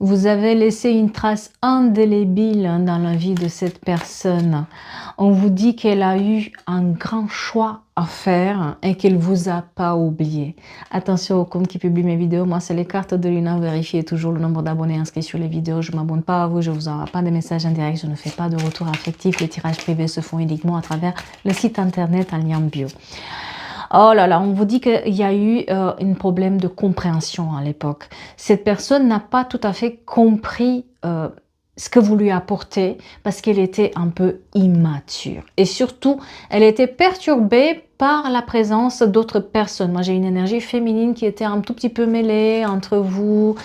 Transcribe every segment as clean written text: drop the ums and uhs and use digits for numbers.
Vous avez laissé une trace indélébile dans la vie de cette personne. On vous dit qu'elle a eu un grand choix à faire et qu'elle ne vous a pas oublié. Attention au compte qui publie mes vidéos. Moi, c'est les cartes de Luna. Vérifiez toujours le nombre d'abonnés inscrits sur les vidéos. Je ne m'abonne pas à vous. Je ne vous envoie pas de messages en direct. Je ne fais pas de retour affectif. Les tirages privés se font uniquement à travers le site internet en lien bio. Oh là là, on vous dit qu'il y a eu un problème de compréhension à l'époque. Cette personne n'a pas tout à fait compris ce que vous lui apportez parce qu'elle était un peu immature. Et surtout, elle était perturbée par la présence d'autres personnes. Moi, j'ai une énergie féminine qui était un tout petit peu mêlée entre vous.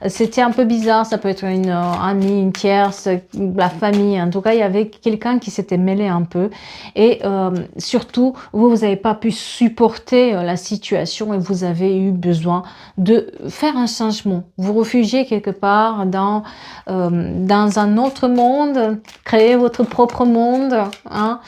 C'était un peu bizarre, ça peut être une amie, une tierce, la famille. En tout cas, il y avait quelqu'un qui s'était mêlé un peu. Et surtout, vous n'avez pas pu supporter la situation et vous avez eu besoin de faire un changement. Vous refugiez quelque part dans un autre monde, créer votre propre monde. Hein.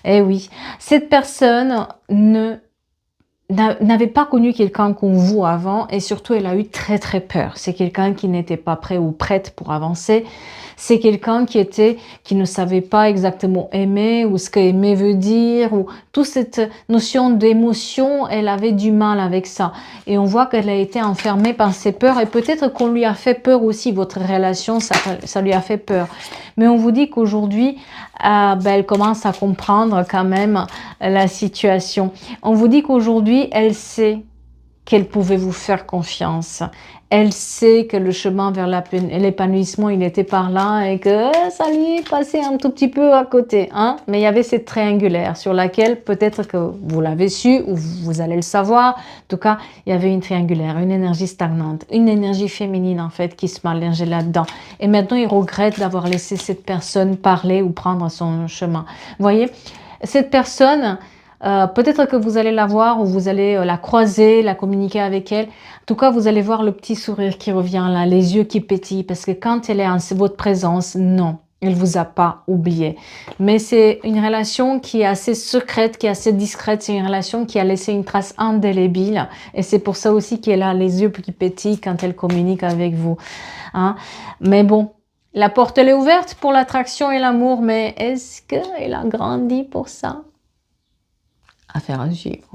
Et oui, cette personne n'avait pas connu quelqu'un comme vous avant et surtout elle a eu très très peur. C'est quelqu'un qui n'était pas prêt ou prête pour avancer. C'est quelqu'un qui ne savait pas exactement aimer ou ce que aimer veut dire ou toute cette notion d'émotion, elle avait du mal avec ça. Et on voit qu'elle a été enfermée par ses peurs et peut-être qu'on lui a fait peur aussi, votre relation, ça lui a fait peur. Mais on vous dit qu'aujourd'hui, elle commence à comprendre quand même la situation. On vous dit qu'aujourd'hui, elle sait qu'elle pouvait vous faire confiance. Elle sait que le chemin vers l'épanouissement, il était par là et que ça lui est passé un tout petit peu à côté. Hein? Mais il y avait cette triangulaire sur laquelle peut-être que vous l'avez su ou vous allez le savoir. En tout cas, il y avait une triangulaire, une énergie stagnante, une énergie féminine en fait qui se mélangeait là-dedans. Et maintenant, il regrette d'avoir laissé cette personne parler ou prendre son chemin. Vous voyez, cette personne... peut-être que vous allez la voir ou vous allez la croiser, la communiquer avec elle. En tout cas, vous allez voir le petit sourire qui revient là, les yeux qui pétillent parce que quand elle est en votre présence, non, elle ne vous a pas oublié. Mais c'est une relation qui est assez secrète, qui est assez discrète. C'est une relation qui a laissé une trace indélébile et c'est pour ça aussi qu'elle a les yeux qui pétillent quand elle communique avec vous. Hein? Mais bon, la porte elle est ouverte pour l'attraction et l'amour, mais est-ce qu'elle a grandi pour ça? Affaire à suivre.